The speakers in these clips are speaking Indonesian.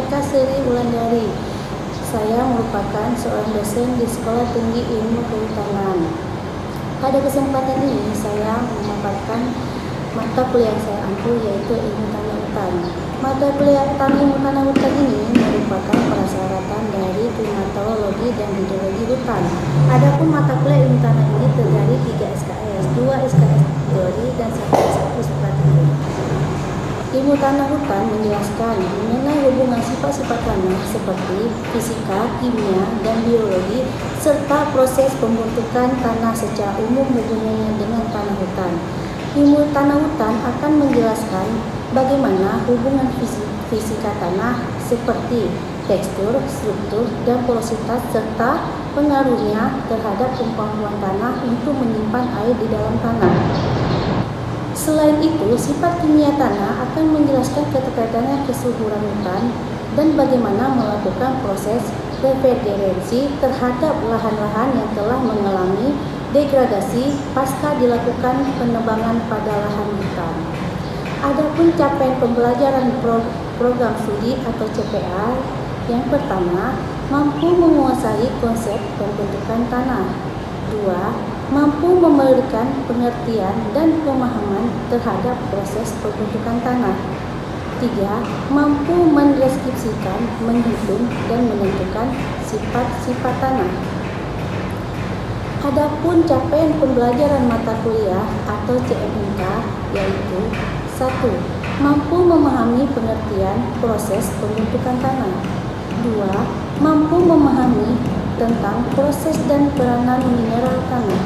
Eka Sri Wulandari. Saya merupakan seorang dosen di Sekolah Tinggi Ilmu Kehutanan. Pada kesempatan ini saya memaparkan mata kuliah yang saya ampu, yaitu Ilmu Tanah Hutan. Mata kuliah Ilmu Tanah Hutan ini merupakan persyaratan dari klimatologi dan hidrologi hutan. Adapun mata kuliah ilmu tanah ini terdiri 3 SKS, 2 SKS teori dan 1 SKS praktikum. Ilmu tanah hutan menjelaskan mengenai hubungan sifat-sifat tanah seperti fisika, kimia, dan biologi, serta proses pembentukan tanah secara umum hubungannya dengan tanah hutan. Ilmu tanah hutan akan menjelaskan bagaimana hubungan fisika tanah seperti tekstur, struktur, dan porositas, serta pengaruhnya terhadap kemampuan tanah untuk menyimpan air di dalam tanah. Selain itu, sifat kimia tanah akan menjelaskan keterkaitannya kesuburan hutan dan bagaimana melakukan proses reverdensi terhadap lahan-lahan yang telah mengalami degradasi pasca dilakukan penebangan pada lahan hutan. Adapun capaian pembelajaran program studi atau CPA, yang pertama, mampu menguasai konsep pembentukan tanah. 2. Mampu memberikan pengertian dan pemahaman terhadap proses pembentukan tanah. 3. Mampu mendeskripsikan, menghitung, dan menentukan sifat-sifat tanah. Adapun capaian pembelajaran mata kuliah atau CMK, yaitu 1. Mampu memahami pengertian proses pembentukan tanah. 2. Mampu memahami tentang proses dan peranan mineral tanah.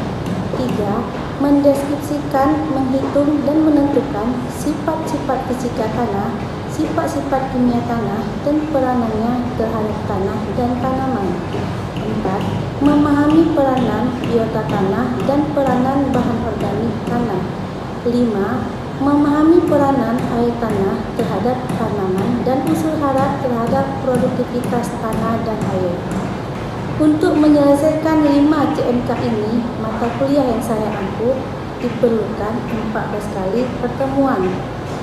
3. Mendeskripsikan, menghitung, dan menentukan sifat-sifat fisika tanah, sifat-sifat kimia tanah, dan peranannya terhadap tanah dan tanaman. 4. Memahami peranan biota tanah dan peranan bahan organik tanah. 5. Memahami peranan air tanah terhadap tanaman dan unsur hara terhadap produktivitas tanah dan air. Untuk menyelesaikan 5 CMK ini, mata kuliah yang saya ampu diperlukan 14 kali pertemuan,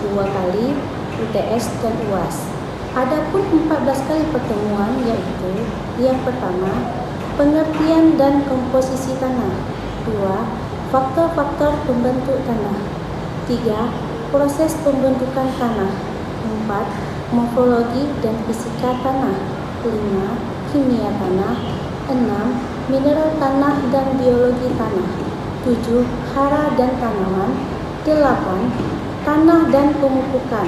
2 kali UTS dan UAS. Adapun 14 kali pertemuan yaitu: yang pertama, pengertian dan komposisi tanah. 2. Faktor-faktor pembentuk tanah. 3. Proses pembentukan tanah. 4. Morfologi dan fisika tanah. 5. Kimia tanah. 6. Mineral tanah dan biologi tanah. 7. Hara dan tanaman. 8. Tanah dan pemupukan.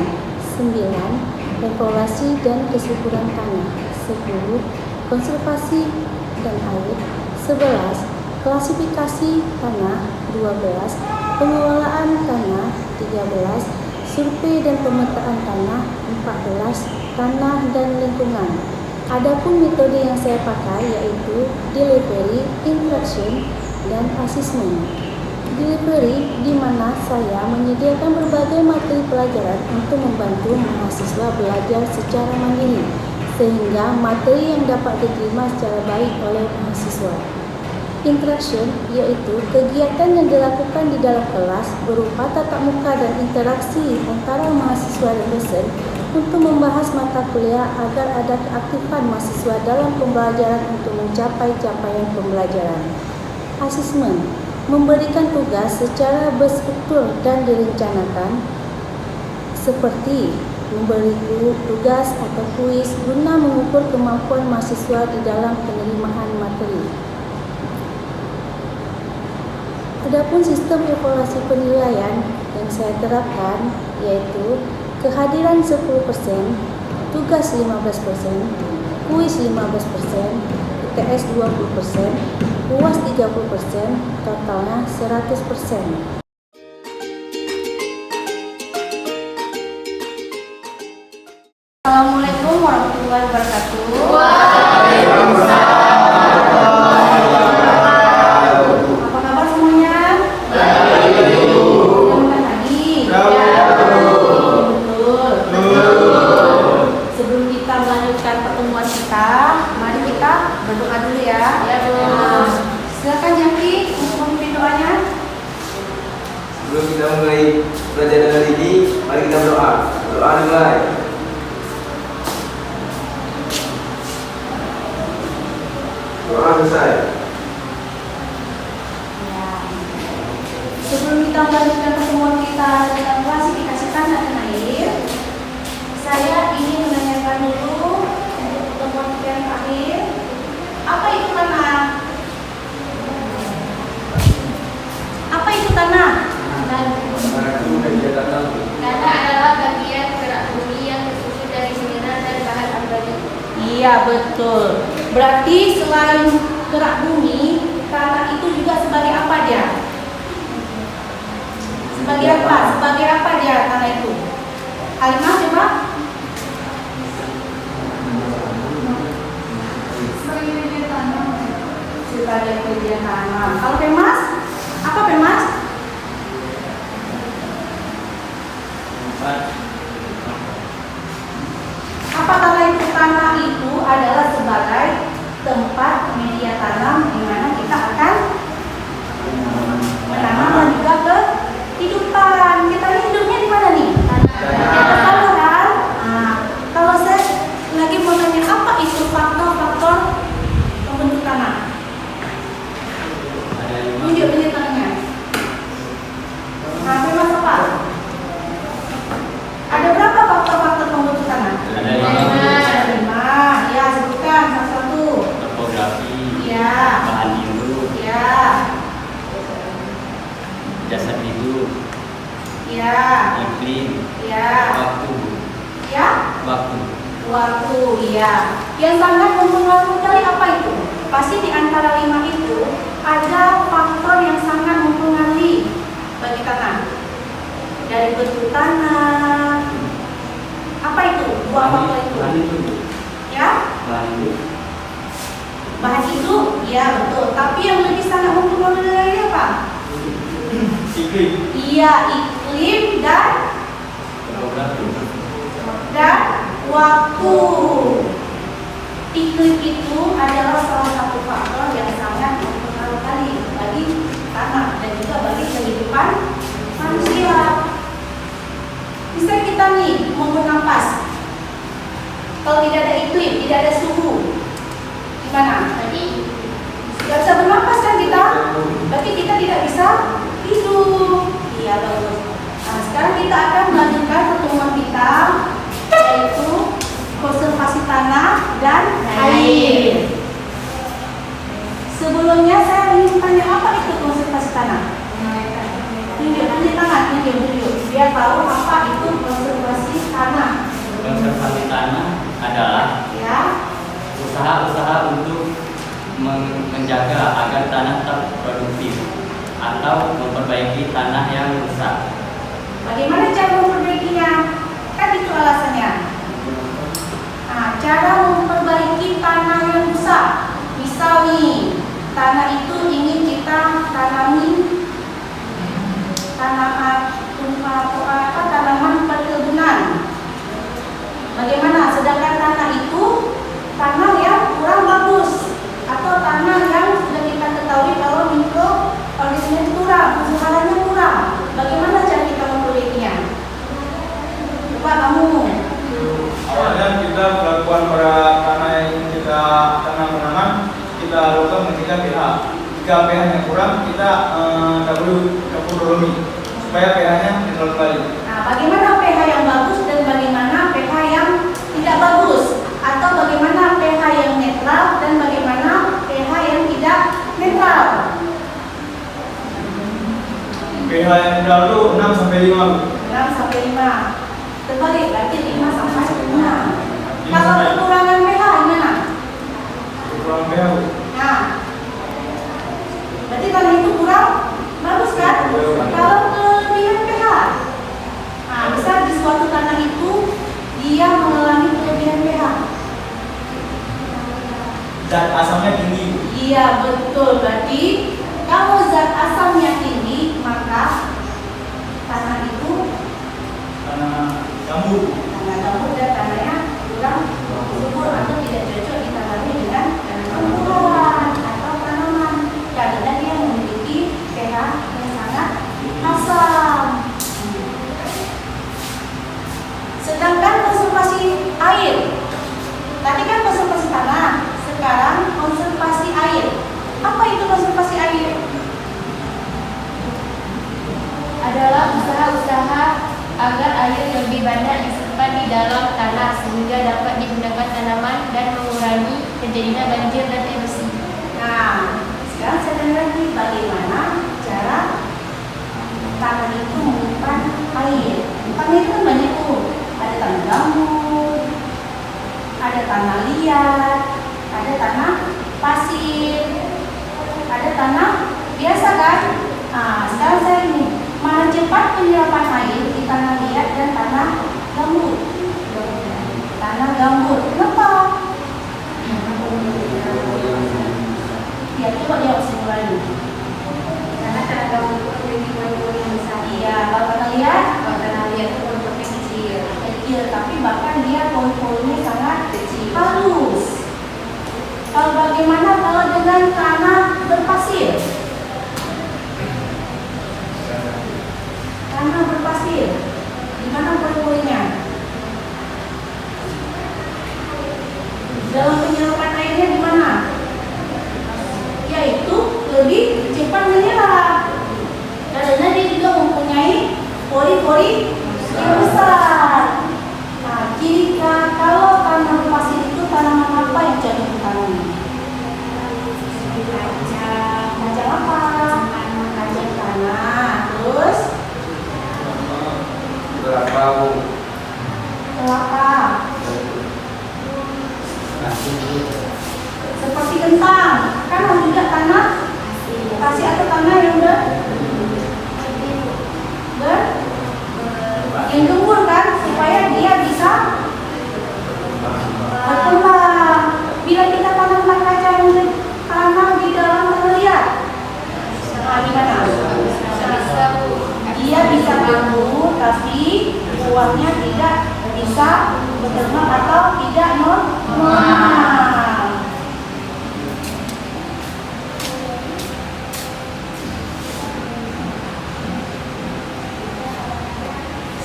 9. Evaluasi dan kesuburan tanah. 10. Konservasi dan air. 11. Klasifikasi tanah. 12. Pengelolaan tanah. 13. Survei dan pemetaan tanah. 14. Tanah dan lingkungan. Adapun metode yang saya pakai yaitu delivery, interaction, dan assessment. Delivery di mana saya menyediakan berbagai materi pelajaran untuk membantu mahasiswa belajar secara mandiri sehingga materi yang dapat diterima secara baik oleh mahasiswa. Interaction yaitu kegiatan yang dilakukan di dalam kelas berupa tatap muka dan interaksi antara mahasiswa dan dosen untuk membahas mata kuliah agar ada keaktifan mahasiswa dalam pembelajaran untuk mencapai capaian pembelajaran. Assessment memberikan tugas secara berstruktur dan direncanakan seperti memberi tugas atau kuis guna mengukur kemampuan mahasiswa di dalam penerimaan materi. Adapun sistem evaluasi penilaian yang saya terapkan yaitu kehadiran 10%, tugas 15%, kuis 15%, UTS 20%, UAS 30%, totalnya 100%. Assalamualaikum warahmatullahi wabarakatuh. Waalaikumsalam. Apa kabar semuanya? Baik. Selamat pagi. Betul. Sebelum kita melanjutkan pertemuan kita, mari kita berdoa dulu ya. Ya, Bu. Silakan Jaki untuk memimpin doanya. Sebelum kita mulai belajar hari ini, mari kita berdoa. Doa dimulai. selesai. Ya. Sebelum kita melanjutkan pertemuan kita dengan klasifikasi tanah dan air, saya ingin menanyakan dulu untuk pertemuan kita yang terakhir, apa itu tanah? Apa itu tanah? Tanah adalah bagian gerak bumi yang tersusun dari sedimen dan bahan organik. Iya, betul. Berarti selain gerak bumi, tanah itu juga sebagai apa dia? Sebagai apa? Sebagai apa dia tanah itu? Halimah coba. Sebagai media tanam. Sebagai media tanam. Kalau Pemas? Apa Pemas? Apa tanah itu? Tanah itu adalah sebagai tempat media tanam di mana kita akan menanam dan juga kehidupan. Kita ini hidupnya di mana nih? Di atas tanah kan? Nah, kalau saya lagi mau tanya apa itu faktor-faktor pembentuk tanah? Tunjuk tangannya. Nah, Pemas apa? Ada berapa faktor-faktor pembentuk tanah? Ada 5. Ya, sebutkan satu-satu. Topografi, Ya. bahan induk, Ya. dasar hidup, Ya. iklim, Ya. waktu, Ya. Waktu. Ya. Yang sangat mempengaruhi kali apa itu? Pasti di antara 5 itu ada faktor yang sangat mempengaruhi bagi tanah. Dari bentuk tanah. Apa itu? Dua faktor itu. bahan induk, Ya. Bahan itu, ya betul. Tapi yang lebih sangat mempengaruhi lagi apa? Iklim. Iya, iklim dan topografi, waktu. Iklim itu adalah salah satu faktor yang sangat mempengaruhi bagi tanah dan juga bagi kehidupan manusia. Bisa kita nih mau bernafas, kalau tidak ada iklim, tidak ada suhu, gimana? Tadi Tidak bisa bernafas kan kita? Berarti kita tidak bisa hidup. Iya, bagus. Nah, sekarang kita akan melanjutkan pertemuan kita, yaitu konservasi tanah dan air. Sebelumnya saya ingin tanya apa itu konservasi tanah? Tunjuk tangan, tunjuk. Biar tahu apa itu konservasi tanah. konservasi tanah adalah Ya, usaha-usaha untuk menjaga agar tanah tetap produktif atau memperbaiki tanah yang rusak. bagaimana cara memperbaikinya? Kan itu alasannya. Nah, cara memperbaiki tanah yang rusak. Misal nih, tanah itu ingin kita tanami tanaman perkebunan. Bagaimana? Sedangkan tanah itu tanah yang kurang bagus atau tanah yang sudah kita ketahui kalau mikroorganisme kurang, kesusahannya kurang. Bagaimana cara kita memperbaikinya? Coba kamu. Awalnya kita melakukan pada tanah yang kita tanam tanaman, kita lakukan mengecek pH. Jika pH-nya kurang, kita campur dolomi supaya pH-nya netral kembali. Nah, bagaimana pH yang bagus dan bagaimana pH yang tidak bagus? Atau bagaimana pH yang netral dan bagaimana pH yang tidak netral? pH yang netral itu 6 sampai 5. 6 sampai 5. Terbalik, berarti 5 sampai 6. Lima Kalau sampai- kekurangan pH gimana? Kurang pH. Nah, berarti tanah itu kurang bagus kan? Kalau kelebihan pH, nah bisa di suatu tanah itu dia mengalami kelebihan pH. Zat asamnya tinggi. Iya betul, berarti kalau zat asamnya tinggi maka tanah itu Tanah gambut. tanah gambut dan tanahnya kurang subur atau tidak cocok ditanami dengan tumbuhan atau tanaman karena dia memiliki pH yang sangat asam. Sedangkan konservasi air, tadi kan konservasi tanah, sekarang konservasi air. menggunakan tanaman dan mengurangi terjadinya banjir dan erosi. Nah, sekarang saya tanya lagi bagaimana cara tanah itu menyimpan air. Tanah itu kan banyak tuh, ada tanah gambut, ada tanah liat, ada tanah pasir, ada tanah biasa kan? Nah, sekarang saya ini mana cepat penyerapan air di tanah liat dan tanah gambut? Tanah gambut. Kenapa? Ya, coba jawab simulasi. Karena tanah gambut itu memiliki volume yang besar. Iya, kalau tanah liat Kalau tanah liat itu volumenya kecil. kecil, tapi bahkan dia volumenya sangat kecil, halus. Kalau bagaimana kalau dengan tanah berpasir? Tanah berpasir, gimana volumenya? Dalam penyerapan airnya gimana? Yaitu lebih cepat menyerap karena dia juga mempunyai pori-pori yang besar. Nah, kalau tanah berpasir itu tanaman apa yang cocok ditanami? Kacang apa? Kacang tanah. Terus kelapa. Seperti kentang, kan harus juga tanah kasih atau tanah yang yang gembur kan, supaya dia bisa berkembang. Bila kita tanamkan kacang tanah di dalam tanah liat, gimana? Dia bisa tumbuh, tapi buahnya tidak bisa berkembang atau tidak normal.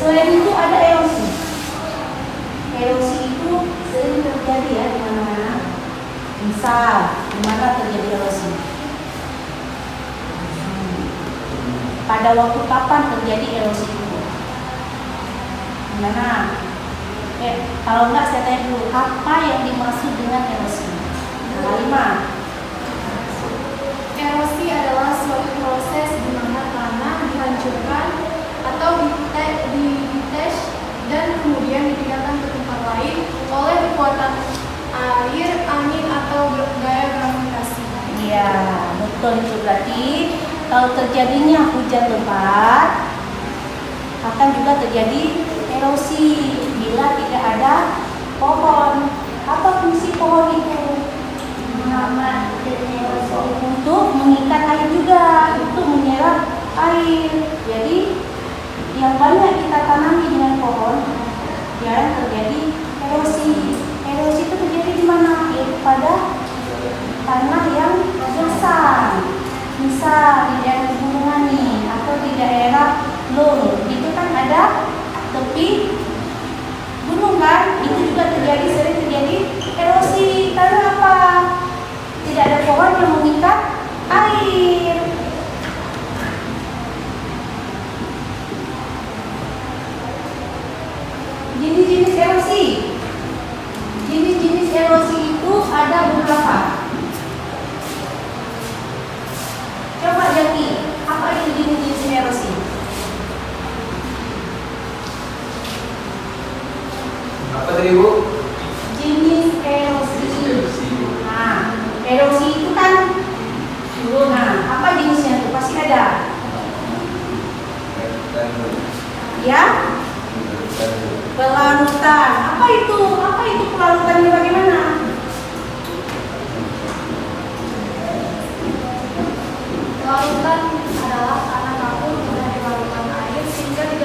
Selain itu ada erosi. Erosi itu sering terjadi ya di mana-mana. Misal, di mana terjadi erosi? Pada waktu kapan terjadi erosi itu? Di mana? Kalau enggak saya tanya dulu, apa yang dimaksud dengan erosi? Nah, 5. Erosi adalah suatu proses di mana tanah dihancurkan atau dites dan kemudian dipindahkan ke tempat lain oleh kekuatan air, angin atau gaya gravitasi. Iya, betul itu. Berarti kalau terjadinya hujan lebat akan juga terjadi erosi bila tidak ada pohon. Apa fungsi pohon itu? Untuk mengikat air juga, untuk menyerap air. Jadi yang banyak kita tanami dengan pohon jarang terjadi erosi. Erosi itu terjadi di mana? Yaitu pada tanah yang gersang. Misal di daerah pegunungan nih, atau di daerah Lung, itu kan ada tepi gunung kan? Itu juga sering terjadi erosi. Karena apa? Tidak ada pohon yang mengikat air. Jenis-jenis erosi. Jenis-jenis erosi itu ada beberapa. Coba Jaki, apa itu jenis-jenis erosi? Apa tadi Bu? Jenis erosi. Nah, erosi itu kan turun. Nah, apa jenisnya itu? Pasti ada. Ya? Pelarutan. Apa itu? Apa itu pelarutannya bagaimana? Larutan adalah tanah kapur mudah dilarutkan air sehingga di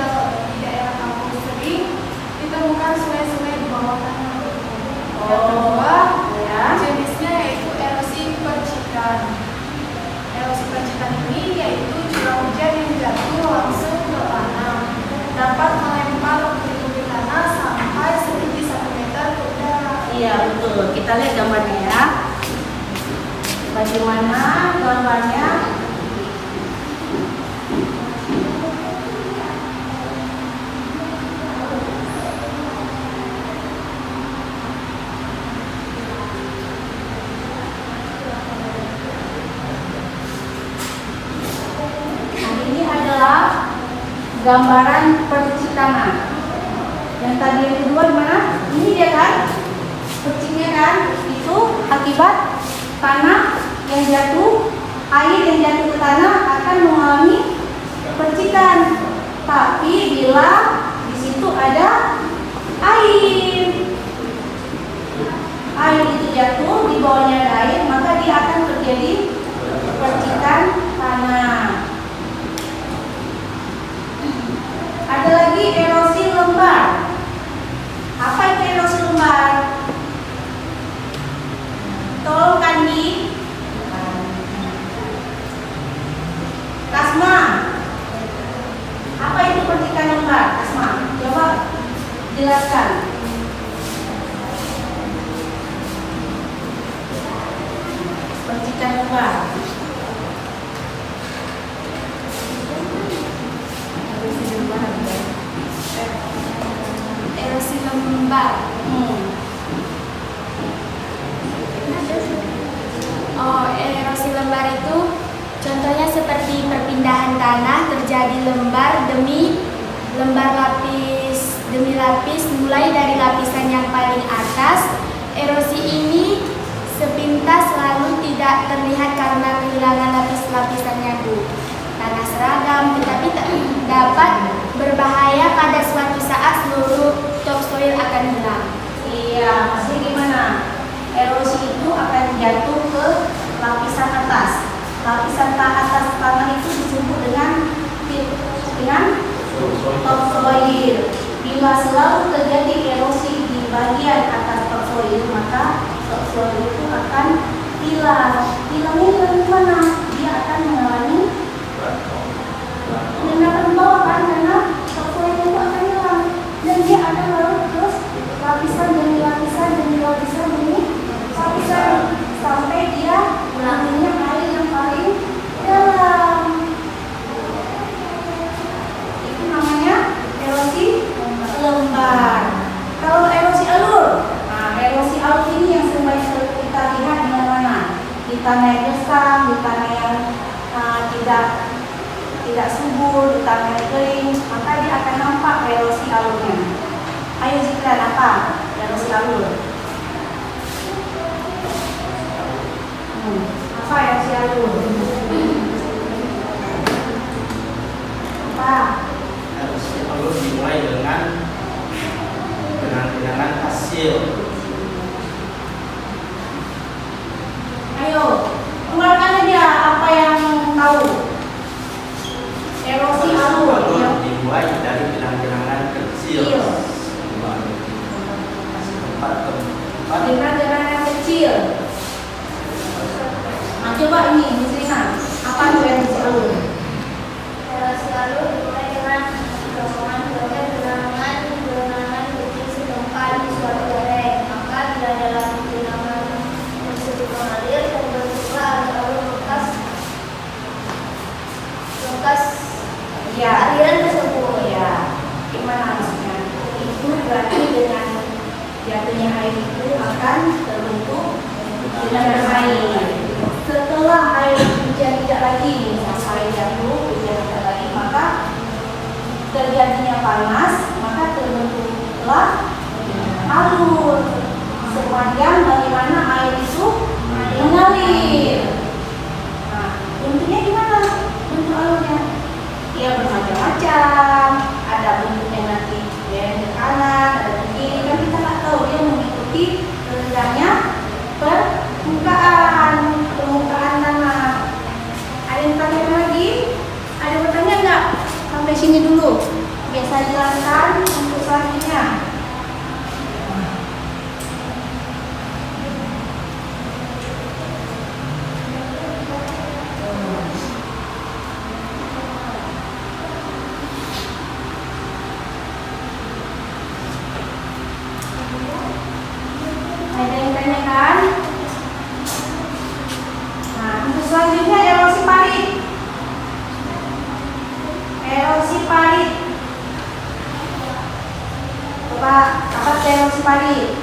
daerah kampung sering ditemukan sungai-sungai di bawah tanah. Yang kedua, ya. jenisnya yaitu erosi percikan. Erosi percikan ini yaitu curah hujan yang jatuh langsung ke tanah, dapat melempar puing-puing tanah sampai setinggi 1 meter ke udara. Iya, betul. Kita lihat gambarnya ya. Bagaimana gambarnya? gambaran percik tanah. Yang tadi yang kedua gimana? Ini dia kan, perciknya kan, itu akibat tanah yang jatuh, air yang jatuh ke tanah akan mengalami percikan. Tapi bila di situ ada air itu jatuh, di bawahnya ada air, maka dia akan terjadi percikan tanah. Ada lagi erosi lembar. Apa itu erosi lembar? Tolong Kandi. Kasma. Apa itu percikan lembar? Kasma, coba jelaskan. Percikan lembar. Erosi lembar. Oh, erosi lembar itu contohnya seperti perpindahan tanah, terjadi lembar demi lembar, lapis demi lapis, mulai dari lapisan yang paling atas. Erosi ini sepintas lalu tidak terlihat karena kehilangan lapis-lapisannya Bu. Tanah seragam, tetapi dapat berbahaya pada suatu saat seluruh topsoil akan hilang. Iya, maksudnya gimana? Erosi itu akan jatuh ke lapisan atas. Lapisan atas tanah itu disebut dengan topsoil. Bila selalu terjadi erosi di bagian atas topsoil, maka topsoil itu akan hilang. Hilangnya gimana? Dia akan mengalami mendapat bawah kan, karena topsoil itu akan hilang dan dia akan lalu terus lapisan demi lapisan demi lapisan demi lapisan sampai dia mengalaminya air yang paling dalam. Itu namanya erosi lembar. Kalau erosi alur, nah erosi alur ini yang sering kita lihat di mana-mana, di tanah yang gersang, di tanah yang tidak subur, di tanah yang kering, maka dia akan nampak erosi alurnya. Ayo Zikran, apa erosi alur? Apa erosi alur? Apa? Erosi alur dimulai dengan genangan hasil. Ayo, keluarkan aja apa yang tahu. Erosi alur yang dimulai dari genangan kecil. Genangan kecil. Nah, coba ini, Misalnya, apa itu erosi alur? Erosi alur dimulai dengan kekosongan genangan kecil setempat di suatu lereng. Maka bila dalam genangan tersebut mengalir, terbentuklah alur bekas aliran tersebut. Ya, gimana maksudnya? Itu berarti dengan jatuhnya air itu akan terbentuk genangan air. Setelah air hujan tidak lagi, misalnya air jatuh, hujan tidak lagi, maka terjadinya panas, maka terbentuklah alur sepanjang bagaimana air itu mengalir. Nah, bentuknya gimana? Bentuk alurnya? Ya bermacam-macam. Ada bentuknya nanti yang ke kanan, ada ke kiri, kan kita nggak tahu, dia mengikuti rendahnya permukaan tanah. Ada yang tanya lagi? Ada yang bertanya nggak? Sampai sini dulu. Biasa jelaskan untuk selanjutnya. Ada yang tanyakan? Nah, untuk selanjutnya erosi parit. Erosi parit. Coba apa itu erosi parit?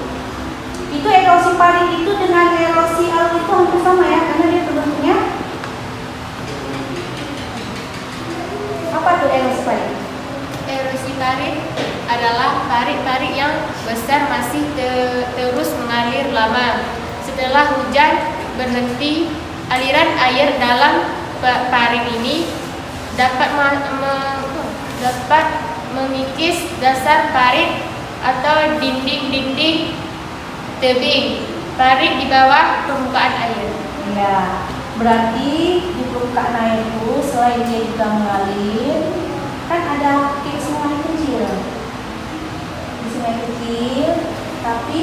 Itu erosi parit itu dengan erosi alur itu hampir sama ya, karena dia terbentuknya. Apa tuh erosi parit? adalah parit-parit yang besar masih terus mengalir lama. Setelah hujan berhenti, aliran air dalam parit ini dapat mengikis dasar parit atau dinding-dinding tebing parit di bawah permukaan air. Ya, berarti di permukaan air itu selain dia juga mengalir, kan ada kayak sungai kecil. Di sungai kecil, tapi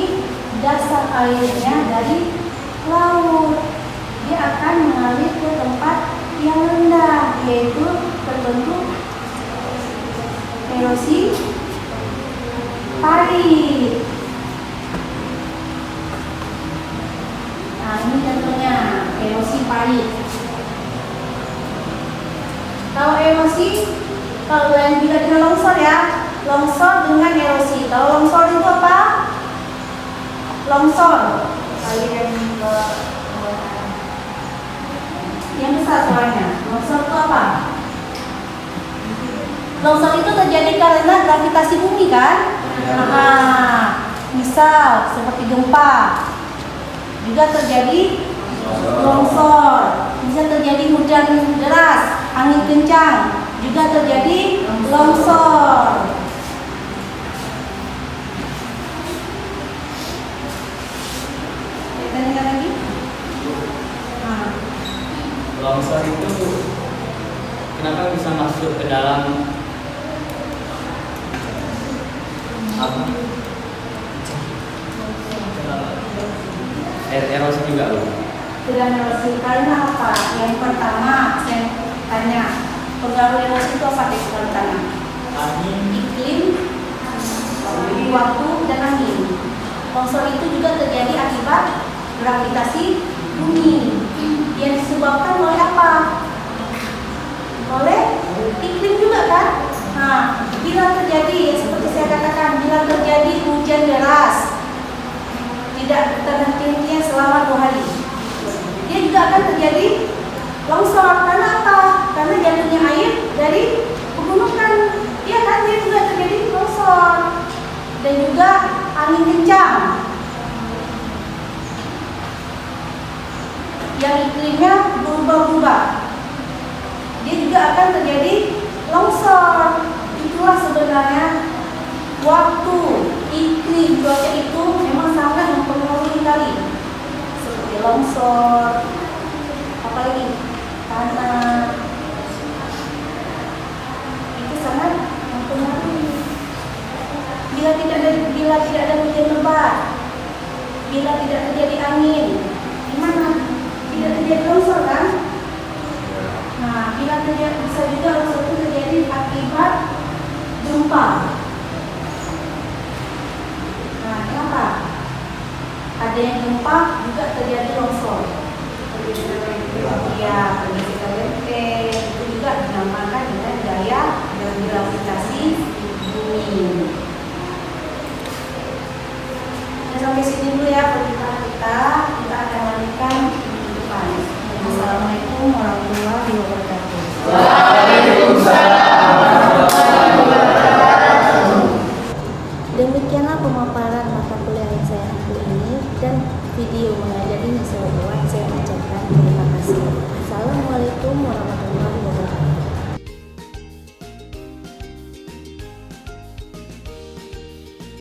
dasar airnya dari laut. Dia akan mengalir ke tempat yang rendah, yaitu terbentuk erosi parit. Nah, ini contohnya erosi parit. Kalau erosi, kalau yang bila dengan longsor ya, longsor dengan erosi. Kalau longsor itu apa? Longsor. Yang besar suaranya. Longsor itu apa? Longsor itu terjadi karena gravitasi bumi kan? Nah, misal seperti gempa, juga terjadi longsor. Bisa terjadi hujan deras, angin kencang, juga terjadi longsor. Tanya lagi? Nah. Longsor itu kenapa bisa masuk ke dalam apa? Erosi juga loh. Tidak erosi karena apa? Yang pertama saya tanya, pengaruh erosi itu apa di tanah? Angin, Iklim, waktu dan angin. Longsor itu juga terjadi akibat gravitasi bumi yang disebabkan oleh apa? Oleh iklim juga kan? Nah, bila terjadi seperti saya katakan, bila terjadi hujan deras tidak terhenti-hentinya selama 2 hari, dia juga akan terjadi longsor. Karena apa? Karena jatuhnya air dari pegunungan, iya kan, dia juga terjadi longsor. Dan juga angin kencang yang iklimnya berubah-ubah, dia juga akan terjadi longsor. Itulah sebenarnya waktu, iklim, cuaca itu memang sangat mempengaruhi sekali, seperti longsor, apalagi tanah, itu sangat mempengaruhi. Bila tidak ada hujan lebat, bila tidak terjadi angin, gimana? Tidak terjadi longsor kan? Nah, bila terjadi, bisa juga longsor itu terjadi akibat gempa. Nah, kenapa? Adanya gempa juga terjadi longsor. Ya, pergeseran lempeng itu juga dinamakan dengan gaya gravitasi bumi. Sampai sini dulu ya perjumpaan kita. Kita akan lanjutkan minggu depan. Assalamualaikum warahmatullahi wabarakatuh. Demikianlah pemaparan mata kuliah yang saya ambil ini dan video mengajar ini saya buat. Saya ucapkan terima kasih. Assalamualaikum warahmatullahi wabarakatuh.